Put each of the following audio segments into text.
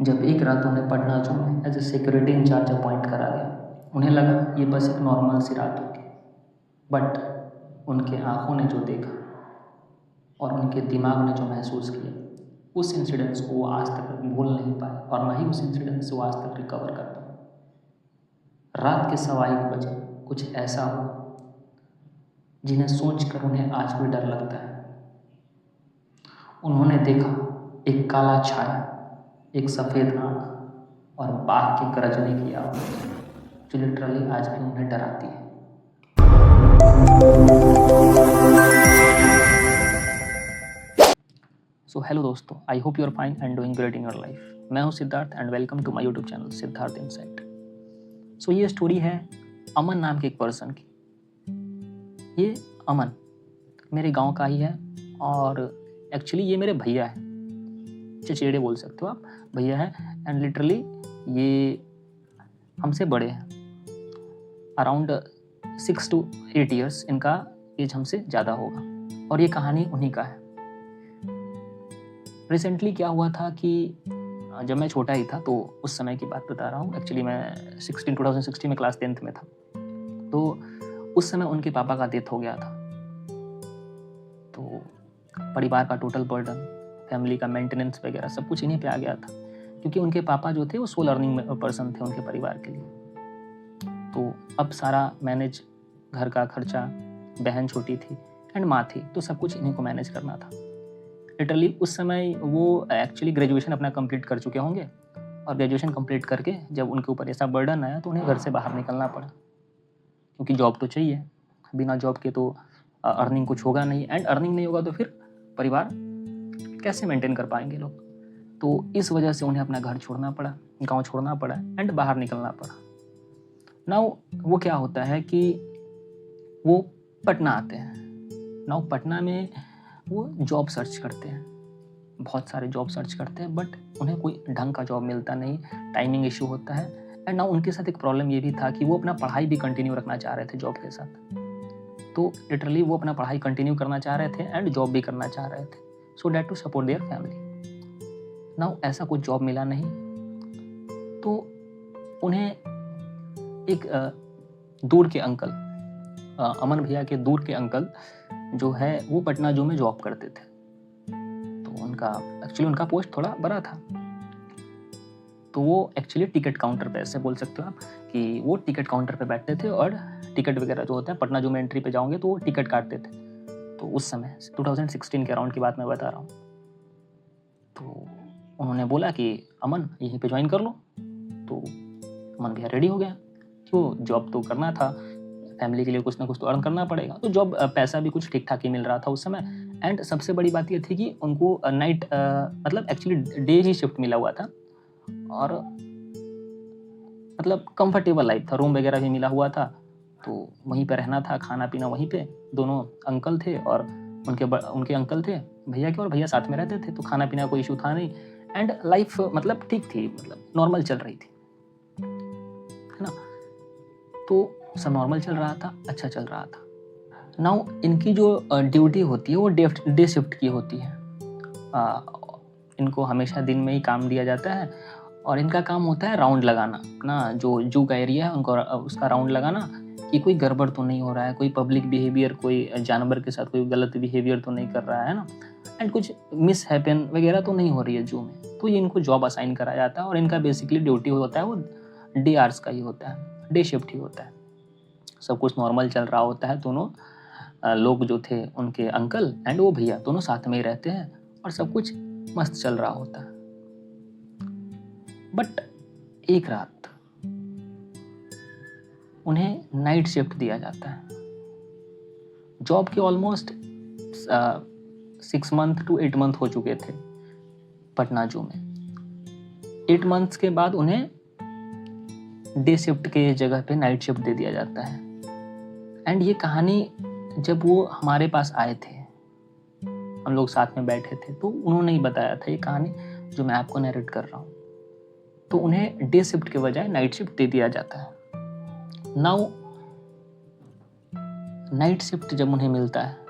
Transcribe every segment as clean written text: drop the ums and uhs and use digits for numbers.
जब एक रात उन्हें पटना जू में as a security incharge appoint करा गया, उन्हें लगा ये बस एक नॉर्मल सी रात होगी। बट उनके आँखों ने जो देखा और उनके दिमाग ने जो महसूस किया, उस इंसिडेंट्स को वो आज तक भूल नहीं पाए और ना ही उस इंसिडेंट से वो आज तक रिकवर कर पाए। रात के 1:15 कुछ ऐसा हुआ जिन्हें सोचकर उन्हें आज भी डर लगता है। उन्होंने देखा एक काला छाया, एक सफ़ेद आँख और बाघ के गरजने की आवाज़ जो लिटरली आज भी उन्हें डराती है। सो हेलो दोस्तों, I hope you are fine and doing great in your life. मैं हूँ Siddharth and welcome to my YouTube channel Siddharth insight. So ये स्टोरी है अमन नाम के एक पर्सन की। ये अमन मेरे गांव का ही है और एक्चुअली ये मेरे भैया है, चचेरे बोल सकते हो आप, भैया है। एंड लिटरली ये हमसे बड़े हैं, अराउंड 6 to 8 ईयर्स इनका एज हमसे ज़्यादा होगा। और ये कहानी उन्हीं का है। रिसेंटली क्या हुआ था कि जब मैं छोटा ही था, तो उस समय की बात बता रहा हूँ। एक्चुअली मैं 2016 में क्लास 10th में था। तो उस समय उनके पापा का डेथ हो गया था। तो परिवार का टोटल बर्डन, फैमिली का मेंटेनेंस वगैरह सब कुछ इन्हीं पे आ गया था, क्योंकि उनके पापा जो थे वो सोल अर्निंग पर्सन थे उनके परिवार के लिए। तो अब सारा मैनेज, घर का खर्चा, बहन छोटी थी एंड माँ थी, तो सब कुछ इन्हीं को मैनेज करना था। लिटरली उस समय वो एक्चुअली ग्रेजुएशन अपना कंप्लीट कर चुके होंगे और ग्रेजुएशन कंप्लीट करके जब उनके ऊपर ऐसा बर्डन आया तो उन्हें घर से बाहर निकलना पड़ा, क्योंकि जॉब तो चाहिए। बिना जॉब के तो अर्निंग कुछ होगा नहीं, एंड अर्निंग नहीं होगा तो फिर परिवार कैसे मेंटेन कर पाएंगे लोग। तो इस वजह से उन्हें अपना घर छोड़ना पड़ा, गांव छोड़ना पड़ा एंड बाहर निकलना पड़ा। नाउ वो क्या होता है कि वो पटना आते हैं। नाउ पटना में वो जॉब सर्च करते हैं, बहुत सारे जॉब सर्च करते हैं, बट उन्हें कोई ढंग का जॉब मिलता नहीं, टाइमिंग इशू होता है। एंड नाउ उनके साथ एक प्रॉब्लम ये भी था कि वो अपना पढ़ाई भी कंटिन्यू रखना चाह रहे थे जॉब के साथ। तो लिटरली वो अपना पढ़ाई कंटिन्यू करना चाह रहे थे एंड जॉब भी करना चाह रहे थे, so that to support their family. Now ऐसा कुछ जॉब मिला नहीं, तो उन्हें एक दूर के अंकल, अमन भैया के दूर के अंकल जो है वो पटना जू में जॉब करते थे। तो उनका पोस्ट थोड़ा बड़ा था। तो वो एक्चुअली टिकट काउंटर पे, ऐसे बोल सकते हो आप कि वो टिकट काउंटर पे बैठते थे और टिकट वगैरह जो होता है, पटना जू में एंट्री पे जाओगे तो वो टिकट काटते थे। तो उस समय 2016 के अराउंड की बात मैं बता रहा हूँ। तो उन्होंने बोला कि अमन यहीं पे ज्वाइन कर लो। तो अमन भैया रेडी हो गया, क्यों, जॉब तो करना था, फैमिली के लिए कुछ ना कुछ तो अर्न करना पड़ेगा। तो जॉब पैसा भी कुछ ठीक ठाक ही मिल रहा था उस समय। एंड सबसे बड़ी बात ये थी कि उनको नाइट मतलब एक्चुअली डे ही शिफ्ट मिला हुआ था और मतलब कंफर्टेबल लाइफ था, रूम वगैरह भी मिला हुआ था। तो वहीं पे रहना था, खाना पीना वहीं पे। दोनों अंकल थे और उनके अंकल थे भैया के, और भैया साथ में रहते थे, तो खाना पीना कोई इशू था नहीं। एंड लाइफ मतलब ठीक थी, मतलब नॉर्मल चल रही थी, है ना। तो सब नॉर्मल चल रहा था, अच्छा चल रहा था। नाउ इनकी जो ड्यूटी होती है वो डे शिफ्ट की होती है। इनको हमेशा दिन में ही काम दिया जाता है और इनका काम होता है राउंड लगाना ना, जो जू का एरिया है उनको उसका राउंड लगाना कि कोई गड़बड़ तो नहीं हो रहा है, कोई पब्लिक बिहेवियर, कोई जानवर के साथ कोई गलत बिहेवियर तो नहीं कर रहा है ना, एंड कुछ मिस हैपन वगैरह तो नहीं हो रही है जू में। तो ये इनको जॉब असाइन करा जाता है और इनका बेसिकली ड्यूटी होता है वो डे आवर्स का ही होता है, डे शिफ्ट ही होता है। सब कुछ नॉर्मल चल रहा होता है। दोनों लोग जो थे, उनके अंकल एंड वो भैया, दोनों साथ में ही रहते हैं और सब कुछ मस्त चल रहा होता है। बट एक रात उन्हें नाइट शिफ्ट दिया जाता है। जॉब के ऑलमोस्ट 6 month to 8 month हो चुके थे पटना जू में। 8 months के बाद उन्हें डे शिफ्ट के जगह पे नाइट शिफ्ट दे दिया जाता है। एंड ये कहानी जब वो हमारे पास आए थे, हम लोग साथ में बैठे थे, तो उन्होंने ही बताया था ये कहानी जो मैं आपको नरेट कर रहा हूँ। तो उन्हें डे शिफ्ट के बजाय नाइट शिफ्ट दे दिया जाता है। नाउ नाइट शिफ्ट जब उन्हें मिलता है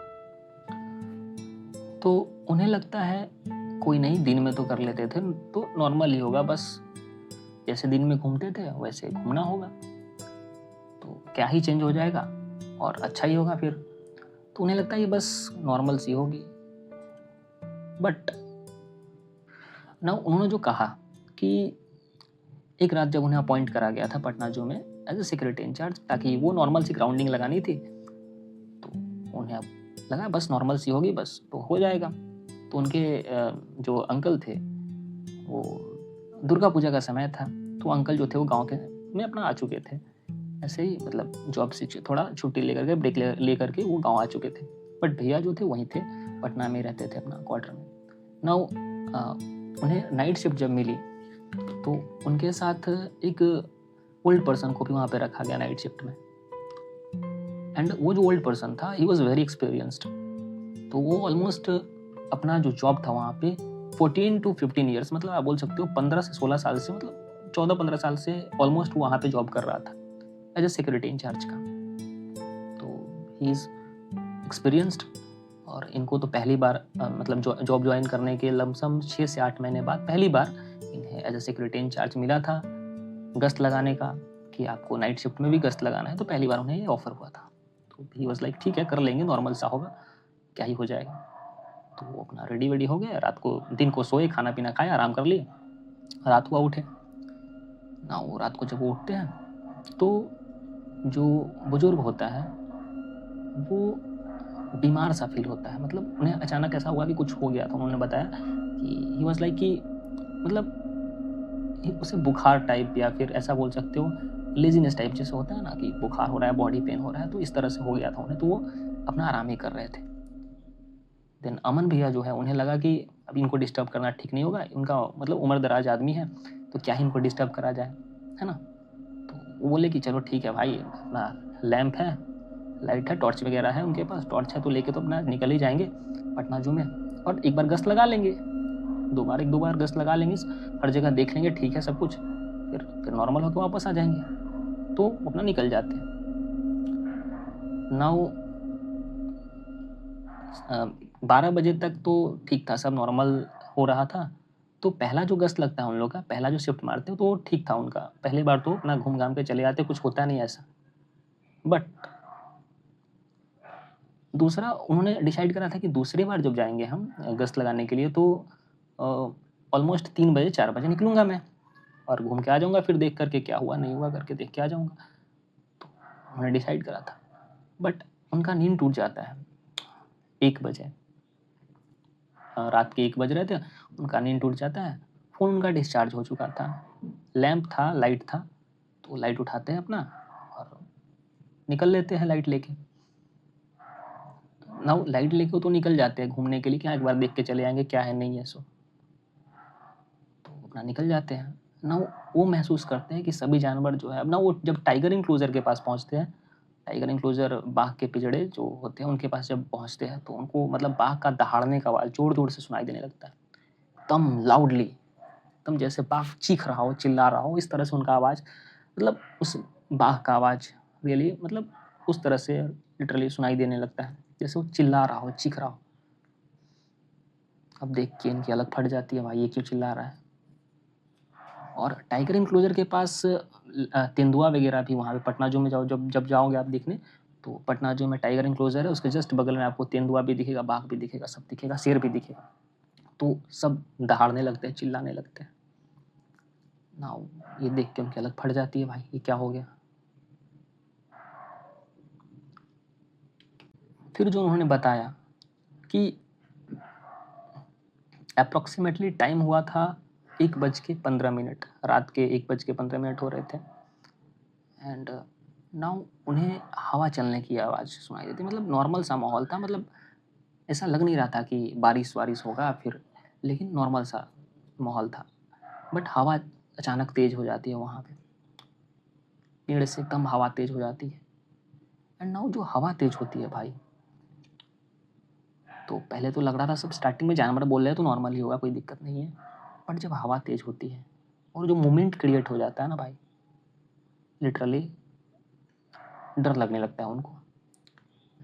तो उन्हें लगता है कोई नहीं, दिन में तो कर लेते थे, तो नॉर्मल ही होगा, बस जैसे दिन में घूमते थे वैसे घूमना होगा, तो क्या ही चेंज हो जाएगा और अच्छा ही होगा फिर। तो उन्हें लगता है ये बस नॉर्मल सी होगी। बट ना उन्होंने जो कहा कि एक रात जब उन्हें अपॉइंट करा गया था पटना जू में एज ए सिक्योरिटी इंचार्ज, ताकि वो नॉर्मल सी ग्राउंडिंग लगानी थी, तो उन्हें अब लगा बस नॉर्मल सी होगी, बस तो हो जाएगा। तो उनके जो अंकल थे, वो दुर्गा पूजा का समय था, तो अंकल जो थे वो गांव के में अपना आ चुके थे, ऐसे ही मतलब जॉब से थोड़ा छुट्टी लेकर के ब्रेक लेकर के वो गांव आ चुके थे। बट भैया जो थे वहीं थे, पटना में रहते थे अपना क्वार्टर में। नाउ उन्हें नाइट शिफ्ट जब मिली तो उनके साथ एक ओल्ड पर्सन को भी वहाँ पे रखा गया नाइट शिफ्ट में। एंड वो जो ओल्ड पर्सन था ही वॉज वेरी एक्सपीरियंस्ड। तो वो ऑलमोस्ट अपना जो जॉब था वहाँ पे 14 to 15 ईयर्स, मतलब आप बोल सकते हो 15 से 16 साल से, मतलब 14-15 साल से ऑलमोस्ट वहाँ पे जॉब कर रहा था एज ए सिक्योरिटी इंचार्ज का। तो ही इज़ एक्सपीरियंस्ड और इनको तो पहली बार मतलब जॉब ज्वाइन करने के लमसम 6 से 8 महीने बाद पहली बार इन्हें एज ए सिक्योरिटी इंचार्ज मिला था गश्त लगाने का, कि आपको नाइट शिफ्ट में भी गश्त लगाना है। तो पहली बार उन्हें ये ऑफर हुआ था, तो ही वाज लाइक ठीक है कर लेंगे, नॉर्मल सा होगा, क्या ही हो जाएगा। तो वो अपना रेडी वेडी हो गया, रात को दिन को सोए, खाना पीना खाया, आराम कर लिए, रात हुआ उठे ना। वो रात को जब वो उठते हैं तो जो बुजुर्ग होता है वो बीमार सा फील होता है, मतलब उन्हें अचानक ऐसा हुआ कि कुछ हो गया था। उन्होंने बताया कि ही वाज लाइक कि मतलब उसे बुखार टाइप या फिर ऐसा बोल सकते हो लेजीनेस टाइप जैसे होता है ना, कि बुखार हो रहा है, बॉडी पेन हो रहा है, तो इस तरह से हो गया था उन्हें। तो वो अपना आराम ही कर रहे थे। देन अमन भैया जो है उन्हें लगा कि अब इनको डिस्टर्ब करना ठीक नहीं होगा, इनका मतलब उम्र दराज आदमी है, तो क्या ही इनको डिस्टर्ब करा जाए, है ना। तो वो बोले कि चलो ठीक है भाई, अपना लैंप है, लाइट है, टॉर्च वगैरह है उनके पास, टॉर्च है तो लेके तो अपना निकल ही जाएंगे पटना जू में, और एक बार गश्त लगा लेंगे, एक दो बार गश्त लगा लेंगे, हर जगह देख लेंगे ठीक है सब कुछ, फिर नॉर्मल होकर वापस आ जाएंगे। तो अपना निकल जाते हैं। नाउ 12 बजे तक तो ठीक था, सब नॉर्मल हो रहा था। तो पहला जो गश्त लगता है उन लोग का, पहला जो शिफ्ट मारते हैं, तो ठीक था उनका, पहली बार तो अपना घूम घाम के चले जाते, कुछ होता नहीं ऐसा। बट दूसरा उन्होंने डिसाइड करा था कि दूसरी बार जब जाएंगे हम गश्त लगाने के लिए, तो ऑलमोस्ट 3 बजे 4 बजे निकलूंगा मैं और घूम के आ जाऊंगा, फिर देख करके क्या हुआ नहीं हुआ करके देख के आ जाऊंगा। तो उन्होंने डिसाइड करा था। बट उनका नींद टूट जाता है 1 बजे, रात के 1 बज रहे थे, उनका नींद टूट जाता है। फ़ोन उनका डिस्चार्ज हो चुका था, लैंप था, लाइट था, तो लाइट उठाते हैं अपना और निकल लेते हैं लाइट लेके। ना लाइट लेके तो निकल जाते हैं घूमने के लिए, क्या एक बार देख के चले आएंगे क्या है नहीं है, सो तो अपना निकल जाते हैं ना। वो महसूस करते हैं कि सभी जानवर जो है, अब ना वो जब टाइगर इंक्लोजर के पास पहुंचते हैं, टाइगर इंक्लोजर बाघ के पिजड़े जो होते हैं उनके पास जब पहुंचते हैं, तो उनको मतलब बाघ का दहाड़ने का आवाज़ जोर जोर से सुनाई देने लगता है, एकदम लाउडली, एकदम जैसे बाघ चीख रहा हो, चिल्ला रहा हो, इस तरह से उनका आवाज़, मतलब उस बाघ का आवाज़ रियली मतलब उस तरह से लिटरली सुनाई देने लगता है, जैसे वो चिल्ला रहा हो, चीख रहा हो। अब देख के इनकी अलग फट जाती है, भाई ये क्यों चिल्ला रहा है। और टाइगर इंक्लोजर के पास तेंदुआ वगैरह भी वहाँ पे पटना जू में जाओ, जब जाओगे आप देखने, तो पटना जू में टाइगर इंक्लोजर है, उसके जस्ट बगल में आपको तेंदुआ भी दिखेगा, बाघ भी दिखेगा, सब दिखेगा, शेर भी दिखेगा। तो सब दहाड़ने लगते हैं, चिल्लाने लगते हैं ना। ये देख के उनकी अलग फट जाती है, भाई ये क्या हो गया। फिर जो उन्होंने बताया कि अप्रॉक्सीमेटली टाइम हुआ था 1:15, रात के 1:15 हो रहे थे। एंड नाउ उन्हें हवा चलने की आवाज़ सुनाई देती, मतलब नॉर्मल सा माहौल था, मतलब ऐसा लग नहीं रहा था कि बारिश वारिश होगा फिर, लेकिन नॉर्मल सा माहौल था। बट हवा अचानक तेज़ हो जाती है वहाँ पे, पेड़ से एकदम हवा तेज़ हो जाती है। एंड नाउ जो हवा तेज़ होती है भाई, तो पहले तो लग रहा था सब स्टार्टिंग में जानवर बोल रहे हैं तो नॉर्मल ही होगा, कोई दिक्कत नहीं है। बट जब हवा तेज़ होती है और जो मोमेंट क्रिएट हो जाता है ना भाई, लिटरली डर लगने लगता है उनको।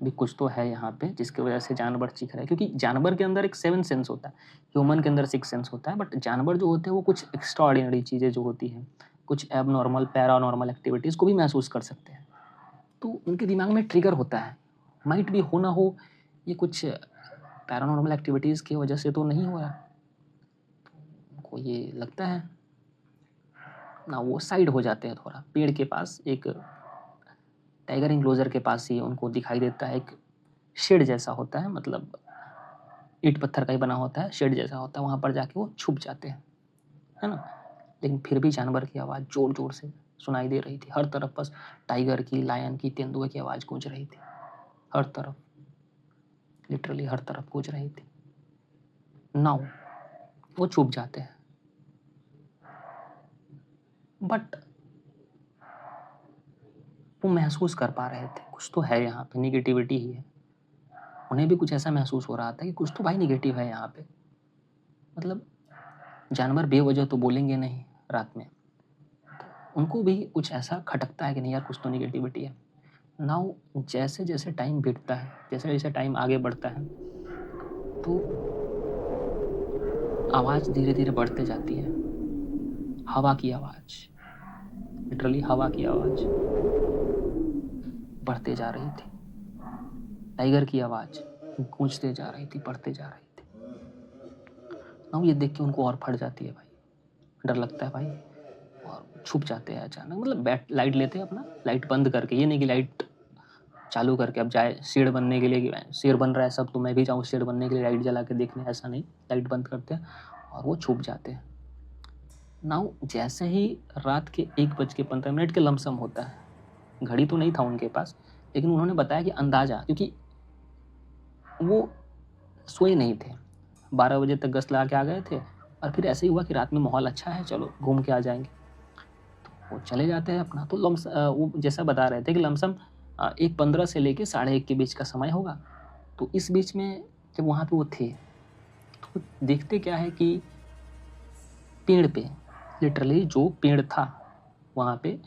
भी कुछ तो है यहाँ पे जिसकी वजह से जानवर चीख रहा है, क्योंकि जानवर के अंदर एक 7 सेंस होता है, ह्यूमन के अंदर 6 सेंस होता है, बट जानवर जो होते हैं वो कुछ एक्स्ट्रा ऑर्डिनरी चीज़ें जो होती हैं, कुछ एबनॉर्मल पैरानॉर्मल एक्टिविटीज़ को भी महसूस कर सकते हैं। तो उनके दिमाग में ट्रिगर होता है, माइट भी हो ना हो, ये कुछ पैरानॉर्मल एक्टिविटीज़ की वजह से तो नहीं हो रहा, उनको ये लगता है ना, वो साइड हो जाते हैं थोड़ा। पेड़ के पास एक टाइगर इंक्लोजर के पास ही उनको दिखाई देता है एक शेड जैसा होता है, मतलब ईंट पत्थर का ही बना होता है, शेड जैसा होता है, वहाँ पर जाके वो छुप जाते हैं, है ना। लेकिन फिर भी जानवर की आवाज़ ज़ोर ज़ोर से सुनाई दे रही थी हर तरफ, बस टाइगर की, लायन की, तेंदुए की आवाज़ गूंज रही थी हर तरफ, लिटरली हर तरफ गूंज रही थी। नाउ वो छुप जाते हैं, बट वो महसूस कर पा रहे थे कुछ तो है यहाँ पे, निगेटिविटी ही है। उन्हें भी कुछ ऐसा महसूस हो रहा था कि कुछ तो भाई निगेटिव है यहाँ पे, मतलब जानवर बेवजह तो बोलेंगे नहीं रात में, उनको भी कुछ ऐसा खटकता है कि नहीं यार कुछ तो निगेटिविटी है। नाउ जैसे जैसे टाइम बीतता है, जैसे जैसे टाइम आगे बढ़ता है, तो आवाज़ धीरे धीरे बढ़ते जाती है, हवा की आवाज़, लिटरली हवा की आवाज़ बढ़ते जा रही थी, टाइगर की आवाज़ गूंजते जा रही थी, बढ़ते जा रही थी। नाउ ये देख के उनको और फट जाती है भाई, डर लगता है भाई, और छुप जाते हैं अचानक, मतलब बैट लाइट लेते हैं अपना, लाइट बंद करके, ये नहीं कि लाइट चालू करके अब जाए शेर बनने के लिए कि शेर बन रहा है सब तो मैं भी जाऊँ शेर बनने के लिए लाइट जला के देखने, ऐसा नहीं, लाइट बंद करते हैं और वो छुप जाते हैं। नाउ जैसे ही रात के 1:15 के लमसम होता है, घड़ी तो नहीं था उनके पास, लेकिन उन्होंने बताया कि अंदाजा, क्योंकि वो सोए नहीं थे, 12 बजे तक गश्त लगा के आ गए थे, और फिर ऐसे ही हुआ कि रात में माहौल अच्छा है, चलो घूम के आ जाएंगे, तो वो चले जाते हैं अपना। तो वो जैसा बता रहे थे कि लमसम 1:15 से लेके 1:30 के बीच का समय होगा। तो इस बीच में जब वहाँ पे वो थे, तो देखते क्या है कि पेड़ पे, लिटरली जो पेड़ था वहाँ पे,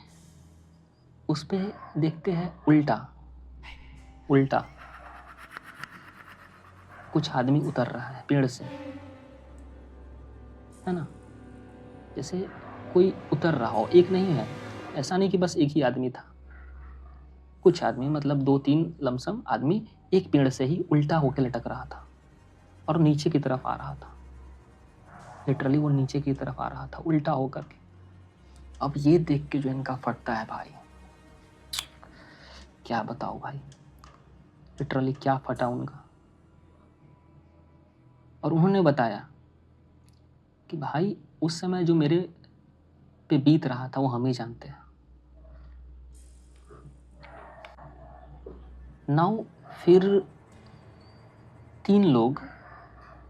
उस पे देखते हैं उल्टा उल्टा कुछ आदमी उतर रहा है पेड़ से, है ना, जैसे कोई उतर रहा हो, एक नहीं है, ऐसा नहीं कि बस एक ही आदमी था, कुछ आदमी, मतलब 2-3 लमसम आदमी एक पेड़ से ही उल्टा होकर लटक रहा था और नीचे की तरफ आ रहा था, लिटरली वो नीचे की तरफ आ रहा था उल्टा होकर के। अब ये देख के जो इनका फटता है भाई, क्या बताओ भाई, लिटरली क्या फटा उनका। और उन्होंने बताया कि भाई उस समय जो मेरे पे बीत रहा था वो हम ही जानते हैं। नाउ फिर 3 लोग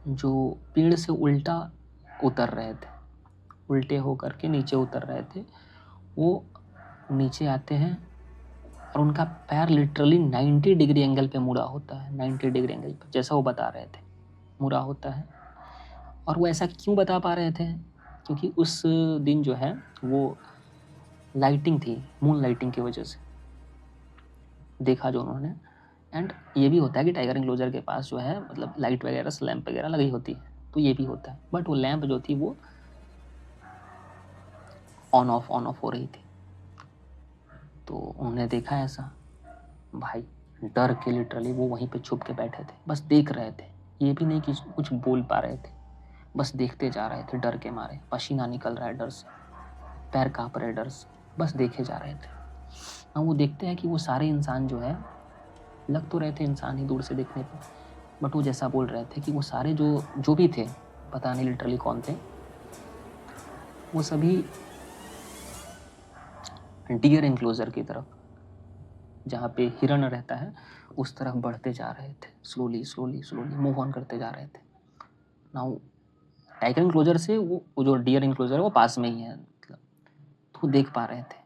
जो पेड़ से उल्टा उतर रहे थे, उल्टे होकर के नीचे उतर रहे थे, वो नीचे आते हैं और उनका पैर लिटरली 90 डिग्री एंगल पे मुड़ा होता है, 90 डिग्री एंगल पे, जैसा वो बता रहे थे मुड़ा होता है। और वो ऐसा क्यों बता पा रहे थे, क्योंकि उस दिन जो है वो लाइटिंग थी, मून लाइटिंग की वजह से देखा जो उन्होंने। एंड ये भी होता है कि टाइगर इंक्लोजर के पास जो है मतलब लाइट वगैरह, लैंप वगैरह लगी होती है, तो ये भी होता है, बट वो लैंप जो थी वो ऑन ऑफ हो रही थी। तो उन्होंने देखा ऐसा, भाई डर के लिटरली वो वहीं पे छुप के बैठे थे, बस देख रहे थे, ये भी नहीं कि कुछ बोल पा रहे थे, बस देखते जा रहे थे डर के मारे, पसीना निकल रहा है डर से, पैर काँप रहे डर से, बस देखे जा रहे थे। अब वो देखते हैं कि वो सारे इंसान जो है, लग तो रहे थे इंसान ही दूर से देखने पे, बट वो जैसा बोल रहे थे कि वो सारे जो भी थे, पता नहीं लिटरली कौन थे, वो सभी डियर इंक्लोजर की तरफ, जहाँ पे हिरण रहता है, उस तरफ बढ़ते जा रहे थे, slowly slowly slowly move on करते जा रहे थे। नाउ टाइगर इंक्लोजर से वो जो डियर इंक्लोजर है वो पास में ही है, मतलब तो देख पा रहे थे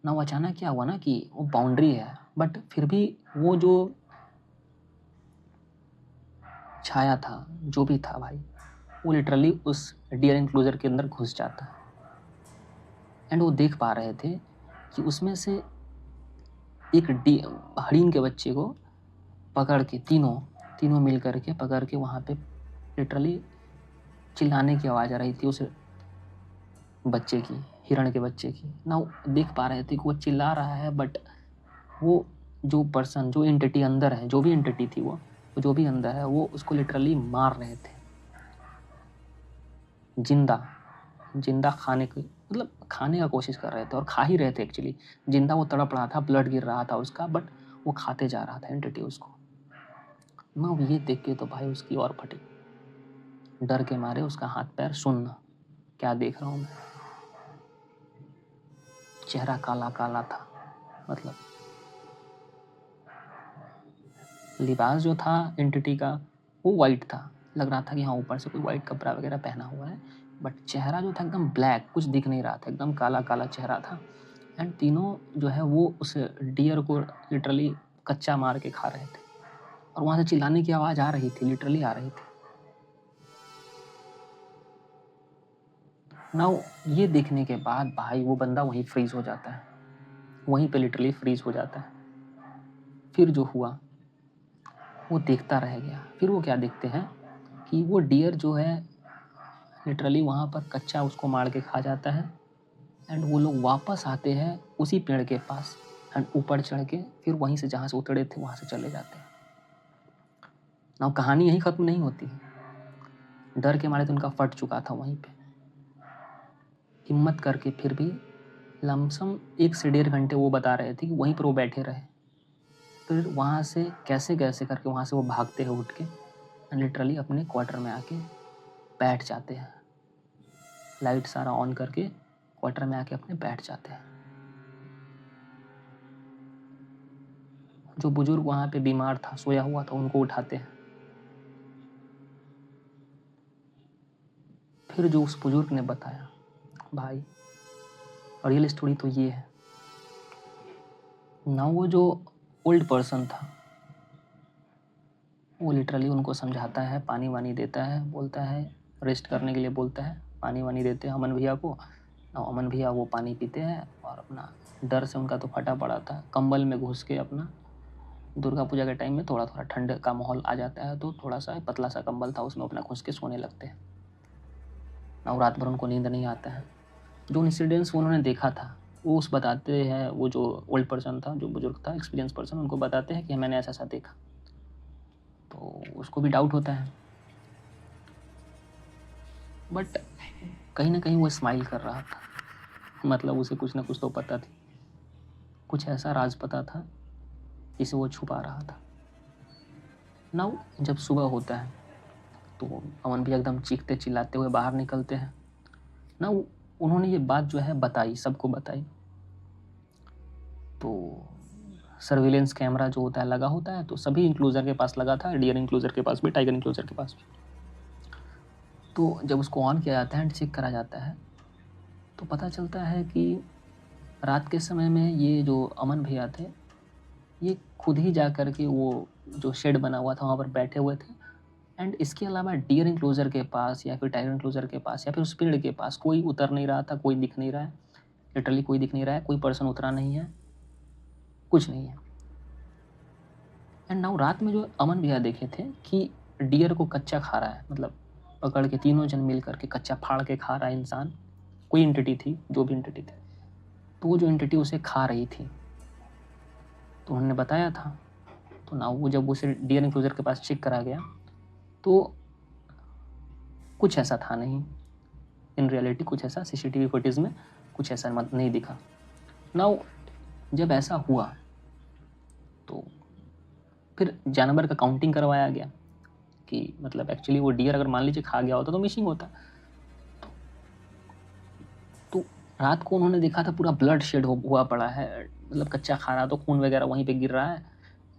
ना। वो अचानक क्या हुआ ना कि वो बाउंड्री है, बट फिर भी वो जो छाया था, जो भी था भाई, वो लिटरली उस डियर इंक्लोजर के अंदर घुस जाता है। एंड वो देख पा रहे थे कि उसमें से एक हरिन के बच्चे को पकड़ के तीनों मिल करके पकड़ के वहाँ पे लिटरली चिल्लाने की आवाज़ आ रही थी उस बच्चे की, हिरण के बच्चे की ना। देख पा रहे थे कि वो चिल्ला रहा है, बट वो जो पर्सन, जो एंटिटी अंदर है, जो भी एंटिटी थी वो जो भी अंदर है, वो उसको लिटरली मार रहे थे जिंदा खाने की, मतलब खाने का कोशिश कर रहे थे और खा ही रहे थे एक्चुअली। जिंदा वो तड़प रहा था, ब्लड गिर रहा था उसका, बट वो खाते जा रहा था एंटिटी उसको। मैं ये देख के तो भाई उसकी और फटी, डर के मारे उसका हाथ पैर सुन्न। क्या देख रहा हूँ मैं, चेहरा काला काला था, मतलब लिबास जो था एंटिटी का वो वाइट था, लग रहा था कि हाँ ऊपर से कोई वाइट कपड़ा वगैरह पहना हुआ है, बट चेहरा जो था एकदम ब्लैक, कुछ दिख नहीं रहा था, एकदम काला काला चेहरा था। एंड तीनों जो है वो उस डियर को लिटरली कच्चा मार के खा रहे थे और वहाँ से चिल्लाने की आवाज़ आ रही थी, लिटरली आ रही थी। नाउ ये देखने के बाद भाई वो बंदा वहीं फ्रीज हो जाता है, वहीं पे लिटरली फ्रीज हो जाता है। फिर जो हुआ वो देखता रह गया। फिर वो क्या देखते हैं कि वो डियर जो है लिटरली वहाँ पर कच्चा उसको मार के खा जाता है। एंड वो लोग वापस आते हैं उसी पेड़ के पास एंड ऊपर चढ़ के फिर वहीं से जहाँ से उतरे थे वहाँ से चले जाते हैं। ना कहानी यहीं ख़त्म नहीं होती है, डर के मारे तो उनका फट चुका था वहीं पे। हिम्मत करके फिर भी लमसम 1 से 1.5 घंटे वो बता रहे थे कि वहीं पर वो बैठे रहे। फिर वहाँ से कैसे कैसे करके वहाँ से वो भागते हैं उठ के एंड लिटरली अपने क्वार्टर में आके बैठ जाते हैं। लाइट सारा ऑन करके क्वार्टर में आके अपने बैठ जाते हैं। जो बुजुर्ग वहाँ पे बीमार था, सोया हुआ था, उनको उठाते हैं। फिर जो उस बुजुर्ग ने बताया भाई, रियल स्टोरी तो ये है ना। वो जो ओल्ड पर्सन था वो लिटरली उनको समझाता है, पानी वानी देता है, बोलता है रेस्ट करने के लिए बोलता है, पानी वानी देते हैं अमन भैया को। ना अमन भैया वो पानी पीते हैं और अपना डर से उनका तो फटा पड़ा था, कंबल में घुस के अपना, दुर्गा पूजा के टाइम में थोड़ा थोड़ा ठंड का माहौल आ जाता है तो थोड़ा सा पतला सा कंबल था उसमें अपना घुस के सोने लगते हैं ना। रात भर उनको नींद नहीं आता है। जो इंसिडेंट्स उन्होंने देखा था वो उस बताते हैं, वो जो ओल्ड पर्सन था, जो बुजुर्ग था, एक्सपीरियंस पर्सन, उनको बताते हैं कि मैंने ऐसा ऐसा देखा। तो उसको भी डाउट होता है, बट कहीं ना कहीं वो स्माइल कर रहा था, मतलब उसे कुछ ना कुछ तो पता थी, कुछ ऐसा राज पता था जिसे वो छुपा रहा था। नाउ जब सुबह होता है तो अमन भी एकदम चीखते चिल्लाते हुए बाहर निकलते हैं ना। उन्होंने ये बात जो है बताई, सबको बताई। तो सर्विलेंस कैमरा जो होता है लगा होता है, तो सभी इंक्लूजर के पास लगा था, डियर इंक्लूजर के पास भी, टाइगर इंक्लूजर के पास भी। तो जब उसको ऑन किया जाता है एंड चेक करा जाता है तो पता चलता है कि रात के समय में ये जो अमन भैया थे ये खुद ही जा कर के वो जो शेड बना हुआ था वहाँ पर बैठे हुए थे। एंड इसके अलावा डियर इंक्लोजर के पास या फिर टाइगर इंक्लोजर के पास या फिर उस पेड़ के पास कोई उतर नहीं रहा था, कोई दिख नहीं रहा है, लिटरली कोई दिख नहीं रहा है, कोई पर्सन उतरा नहीं है, कुछ नहीं है। एंड नाउ रात में जो अमन भैया देखे थे कि डियर को कच्चा खा रहा है, मतलब पकड़ के तीनों जन मिल करके कच्चा फाड़ के खा रहा है इंसान, कोई एंटिटी थी, जो भी एंटिटी थी, तो वो जो एंटिटी उसे खा रही थी तो उन्होंने बताया था। तो ना वो जब उसे डियर इंक्लोजर के पास चेक करा गया तो कुछ ऐसा था नहीं, इन रियलिटी कुछ ऐसा सीसीटीवी फुटेज में कुछ ऐसा नहीं दिखा। नाउ जब ऐसा हुआ तो फिर जानवर का काउंटिंग करवाया गया कि मतलब एक्चुअली वो डियर अगर मान लीजिए खा गया होता तो मिसिंग होता। तो रात को उन्होंने देखा था पूरा ब्लड शेड हुआ पड़ा है, मतलब कच्चा खा रहा तो खून वगैरह वहीं पे गिर रहा है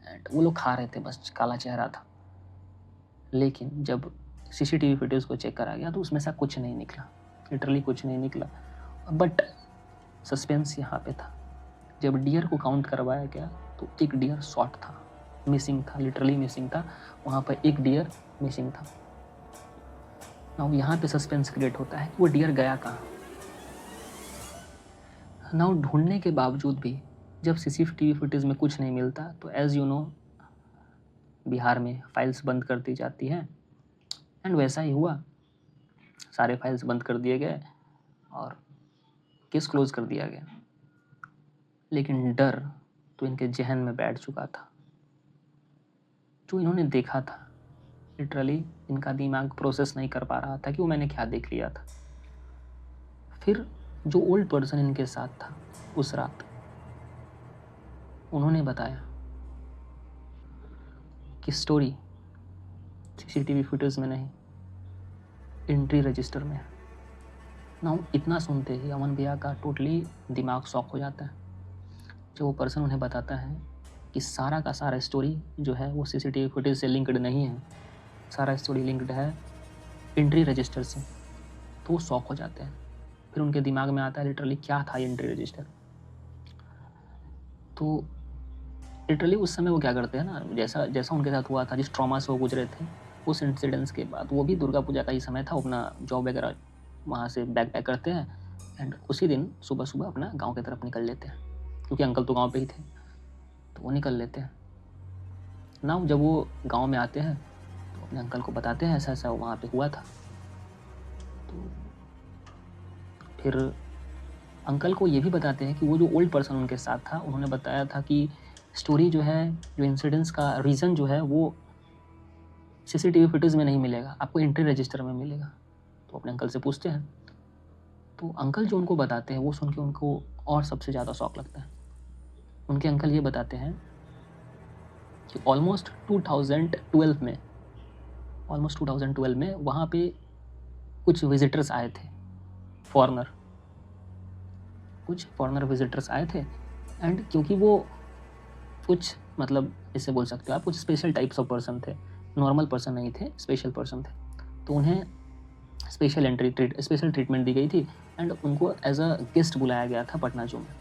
एंड वो लोग खा रहे थे, बस काला चेहरा था। लेकिन जब सीसीटीवी फुटेज को चेक करा गया तो उसमें से कुछ नहीं निकला, लिटरली कुछ नहीं निकला। बट सस्पेंस यहाँ पे था, जब डियर को काउंट करवाया गया तो एक डियर शॉर्ट था, मिसिंग था, लिटरली मिसिंग था, वहाँ पर एक डियर मिसिंग था। नाउ यहाँ पे सस्पेंस क्रिएट होता है कि वो डियर गया कहाँ। नाउ ढूंढने के बावजूद भी जब सीसीटीवी फुटेज में कुछ नहीं मिलता तो एज यू नो बिहार में फाइल्स बंद कर दी जाती हैं। एंड वैसा ही हुआ, सारे फाइल्स बंद कर दिए गए और केस क्लोज कर दिया गया। लेकिन डर तो इनके जहन में बैठ चुका था। जो इन्होंने देखा था, लिटरली इनका दिमाग प्रोसेस नहीं कर पा रहा था कि वो मैंने क्या देख लिया था। फिर जो ओल्ड पर्सन इनके साथ था उस रात, उन्होंने बताया कि स्टोरी सीसीटीवी फुटेज में नहीं, एंट्री रजिस्टर में है। ना इतना सुनते ही अमन भैया का टोटली दिमाग शॉक हो जाता है। जो वो पर्सन उन्हें बताता है कि सारा का सारा स्टोरी जो है वो सीसीटीवी फुटेज से लिंक्ड नहीं है, सारा स्टोरी लिंक्ड है एंट्री रजिस्टर से। तो वो शॉक हो जाते हैं। फिर उनके दिमाग में आता है लिटरली क्या था एंट्री रजिस्टर। तो लिटरली उस समय वो क्या करते हैं ना, जैसा जैसा उनके साथ हुआ था, जिस ट्रॉमा से वो गुजरे थे, उस इंसिडेंट्स के बाद वो भी दुर्गा पूजा का ही समय था, अपना जॉब वगैरह वहाँ से बैग पैक करते हैं एंड उसी दिन सुबह सुबह अपना गांव की तरफ निकल लेते हैं, क्योंकि अंकल तो गांव पे ही थे, तो वो निकल लेते हैं ना। जब वो गांव में आते हैं तो अपने अंकल को बताते हैं ऐसा ऐसा वहाँ पे हुआ था। तो फिर अंकल को ये भी बताते हैं कि वो जो ओल्ड पर्सन उनके साथ था, उन्होंने बताया था कि स्टोरी जो है, जो इंसिडेंट्स का रीज़न जो है वो सीसीटीवी फुटेज में नहीं मिलेगा, आपको एंट्री रजिस्टर में मिलेगा। तो अपने अंकल से पूछते हैं, तो अंकल जो उनको बताते हैं वो सुन के उनको और सबसे ज़्यादा शौक लगता है। उनके अंकल ये बताते हैं कि ऑलमोस्ट 2012 में वहाँ पे कुछ विजिटर्स आए थे, कुछ फॉरेनर विजिटर्स आए थे। एंड क्योंकि वो कुछ मतलब इससे बोल सकते हो आप, कुछ स्पेशल टाइप्स ऑफ पर्सन थे, नॉर्मल पर्सन नहीं थे, स्पेशल पर्सन थे, तो उन्हें स्पेशल ट्रीटमेंट दी गई थी एंड उनको एज अ गेस्ट बुलाया गया था पटना जू में।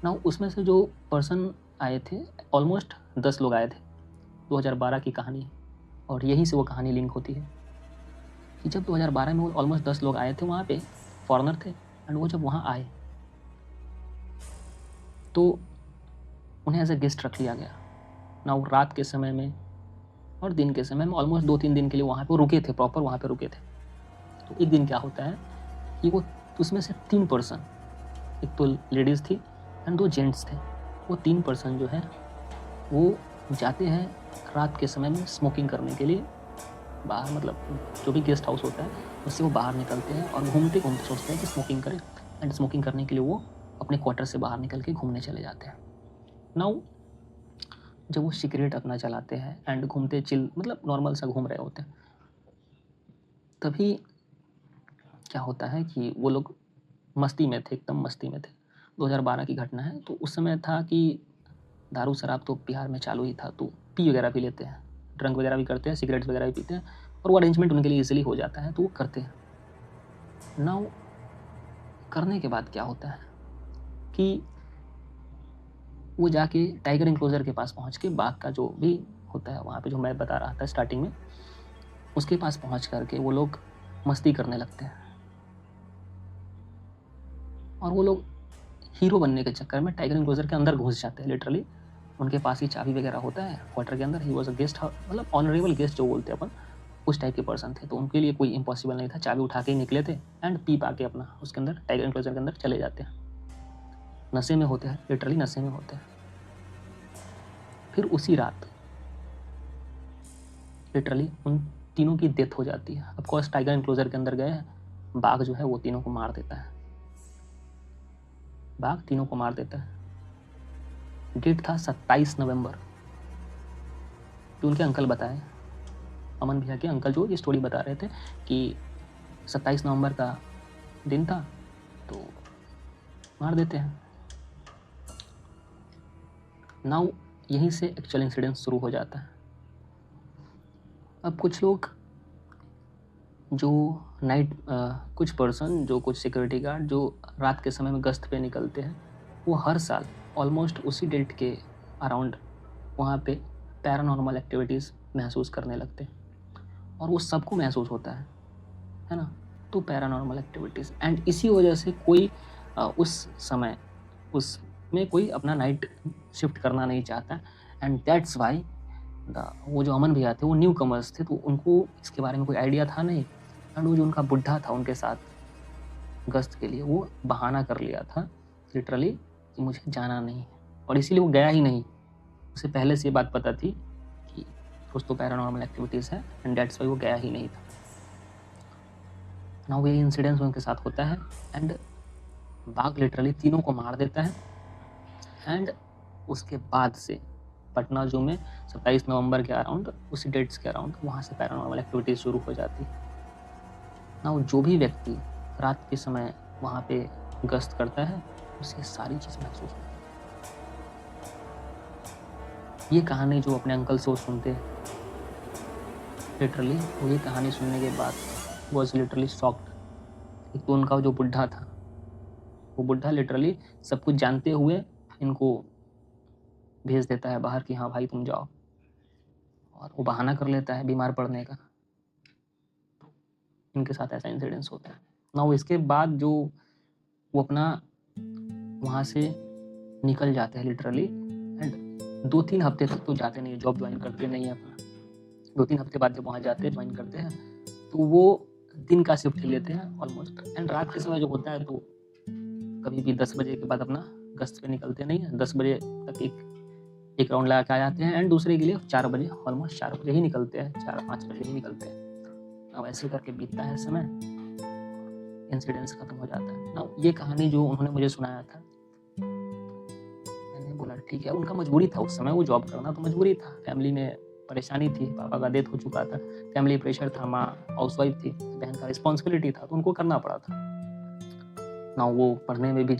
ना उसमें से जो पर्सन आए थे, ऑलमोस्ट 10 लोग आए थे। 2012 की कहानी, और यहीं से वो कहानी लिंक होती है कि जब 2012 में वो ऑलमोस्ट 10 लोग आए थे, वहाँ पे फॉरेनर थे एंड वो जब वहाँ आए तो उन्हें एज ए गेस्ट रख लिया गया ना। वो रात के समय में और दिन के समय में ऑलमोस्ट 2-3 दिन के लिए वहाँ पे रुके थे, प्रॉपर वहाँ पे रुके थे। तो एक दिन क्या होता है कि वो उसमें से 3 पर्सन, एक तो लेडीज़ थी एंड 2 जेंट्स थे, वो 3 पर्सन जो है वो जाते हैं रात के समय में स्मोकिंग करने के लिए बाहर, मतलब जो भी गेस्ट हाउस होता है उससे वो बाहर निकलते हैं और घूमते घूमते सोचते हैं कि स्मोकिंग करें एंड स्मोकिंग करने के लिए वो अपने क्वार्टर से बाहर निकल के घूमने चले जाते हैं। नाउ जब वो सिगरेट अपना चलाते हैं एंड घूमते चिल, मतलब नॉर्मल सा घूम रहे होते हैं, तभी क्या होता है कि वो लोग मस्ती में थे, एकदम मस्ती में थे। 2012 की घटना है, तो उस समय था कि दारू शराब तो बिहार में चालू ही था, तो पी वगैरह भी लेते हैं, ड्रंक वगैरह भी करते हैं, सिगरेट्स वगैरह भी पीते हैं, और वो अरेंजमेंट उनके लिए ईजिली हो जाता है, तो वो करते हैं। नाउ करने के बाद क्या होता है कि वो जाके टाइगर इंक्लोजर के पास पहुंच के, बाघ का जो भी होता है वहाँ पे, जो मैं बता रहा था स्टार्टिंग में, उसके पास पहुंच करके वो लोग मस्ती करने लगते हैं। और वो लोग हीरो बनने के चक्कर में टाइगर इंक्लोजर के अंदर घुस जाते हैं। लिटरली उनके पास ही चाबी वगैरह होता है क्वार्टर के अंदर। ही वॉज अ गेस्ट, मतलब ऑनरेबल गेस्ट जो बोलते हैं अपन, उस टाइप के पर्सन थे। तो उनके लिए कोई इम्पॉसिबल नहीं था, चाबी उठा के ही निकले थे एंड पी पा के अपना उसके अंदर टाइगर इंक्लोजर के अंदर चले जाते हैं। नशे में होते हैं, लिटरली नशे में होते हैं। फिर उसी रात लिटरली उन तीनों की डेथ हो जाती है। ऑफकोर्स टाइगर इंक्लोजर के अंदर गए, बाघ जो है वो तीनों को मार देता है, बाघ तीनों को मार देता है। डेट था 27 नवंबर, जो उनके अंकल बताए, अमन भैया के अंकल जो ये स्टोरी बता रहे थे कि 27 नवंबर का दिन था, तो मार देते हैं। नाउ यहीं से एक्चुअल इंसिडेंट शुरू हो जाता है। अब कुछ लोग जो कुछ पर्सन, जो कुछ सिक्योरिटी गार्ड जो रात के समय में गश्त पे निकलते हैं, वो हर साल ऑलमोस्ट उसी डेट के अराउंड वहाँ पे पैरानॉर्मल एक्टिविटीज़ महसूस करने लगते हैं। और वो सबको महसूस होता है ना। तो पैरानॉर्मल एक्टिविटीज़, एंड इसी वजह से कोई उस समय उसमें कोई अपना नाइट शिफ्ट करना नहीं चाहता। एंड दैट्स वाई वो जो अमन भैया थे वो न्यू कमर्स थे, तो उनको इसके बारे में कोई आइडिया था नहीं। एंड वो जो उनका बुढ़ा था उनके साथ गश्त के लिए, वो बहाना कर लिया था लिटरली कि मुझे जाना नहीं है, और इसीलिए वो गया ही नहीं। उसे पहले से ये बात पता थी कि कुछ तो पैरानॉर्मल एक्टिविटीज़ है, एंड दैट्स वाई वो गया ही नहीं था। ना वो ये इंसिडेंस उनके साथ होता है, एंड बाघ लिटरली तीनों को मार देता है। एंड उसके बाद से पटना जू में 27 नवंबर के अराउंड, उसी डेट्स के अराउंड, वहाँ से पैरानॉर्मल एक्टिविटीज़ शुरू हो जाती है। ना जो भी व्यक्ति रात के समय वहाँ पे गश्त करता है, उसे सारी चीज़ महसूस होती है। ये कहानी जो अपने अंकल से वो सुनते हैं, लिटरली वो ये कहानी सुनने के बाद वॉज लिटरली शॉक्ड। एक तो उनका जो बुढ़ा था, वो बुढ़ा लिटरली सब कुछ जानते हुए इनको भेज देता है बाहर कि हाँ भाई तुम जाओ, और वो बहाना कर लेता है बीमार पड़ने का। इनके साथ ऐसा इंसिडेंस होता है ना। वो इसके बाद जो वो अपना वहाँ से निकल जाते हैं लिटरली, एंड 2-3 हफ्ते तक तो जाते नहीं, जॉब ज्वाइन करते नहीं है अपना। 2-3 हफ्ते बाद जब वहाँ जाते हैं, ज्वाइन करते हैं, तो वो दिन का शिफ्ट लेते हैं ऑलमोस्ट, एंड रात के समय जो होता है तो कभी भी 10 बजे के बाद अपना गश्त पे निकलते नहीं है। 10 बजे तक एक राउंड लगा के आ जाते हैं, एंड दूसरे के लिए 4 बजे, ऑलमोस्ट 4 बजे ही निकलते हैं, 4-5 बजे ही निकलते हैं। अब ऐसे करके बीतता है समय, इंसिडेंस खत्म हो जाता है ना। ये कहानी जो उन्होंने मुझे सुनाया था, मैंने बोला ठीक है, उनका मजबूरी था उस समय, वो जॉब करना तो मजबूरी था, फैमिली में परेशानी थी, पापा का डेथ हो चुका था, फैमिली प्रेशर था, माँ हाउसवाइफ थी, बहन का रिस्पॉन्सिबिलिटी था, तो उनको करना पड़ा था ना। वो पढ़ने में भी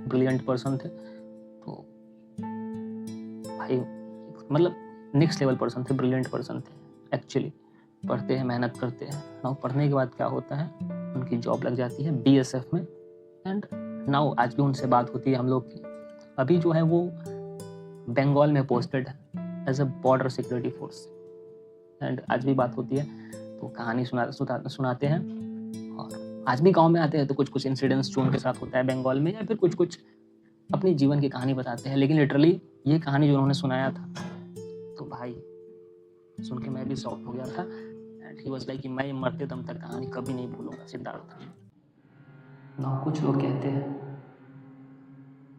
ब्रिलियंट पर्सन थे, तो भाई मतलब नेक्स्ट लेवल पर्सन थे, ब्रिलियंट पर्सन थे एक्चुअली। पढ़ते हैं, मेहनत करते हैं ना। पढ़ने के बाद क्या होता है, उनकी जॉब लग जाती है BSF में, एंड नाउ आज भी उनसे बात होती है हम लोग की। अभी जो है वो बंगाल में पोस्टेड है as a border security force, and आज भी बात होती है, तो कहानी सुनाते हैं। और आज भी गांव में आते हैं तो कुछ कुछ इंसिडेंट्स जो उनके साथ होता है बंगाल में, या फिर कुछ कुछ अपनी जीवन की कहानी बताते हैं। लेकिन लिटरली ये कहानी जो उन्होंने सुनाया था, तो भाई सुन के मैं भी शॉक हो गया था, एंड ही वाज लाइक कि मैं मरते दम तक कहानी कभी नहीं भूलूंगा सिद्धार्थ ना। कुछ लोग कहते हैं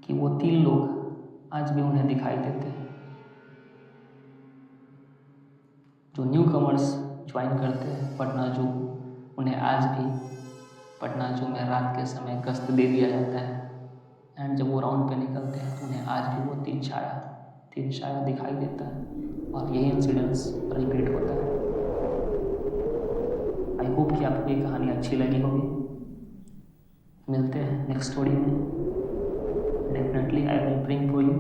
कि वो 3 लोग आज भी उन्हें दिखाई देते हैं, जो न्यू कमर्स ज्वाइन करते हैं पटना जू, उन्हें आज भी पटना जू में रात के समय गश्त दे दिया जाता है, एंड जब वो राउंड पे निकलते हैं तो उन्हें आज भी वो तीन छाया दिखाई देता है, और यही इंसिडेंस रिपीट होता है। आई होप कि आपको ये कहानी अच्छी लगी होगी। मिलते हैं नेक्स्ट स्टोरी में। Definitely I will bring for you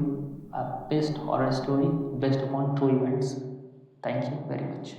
a best horror story based upon true events. Thank you very much.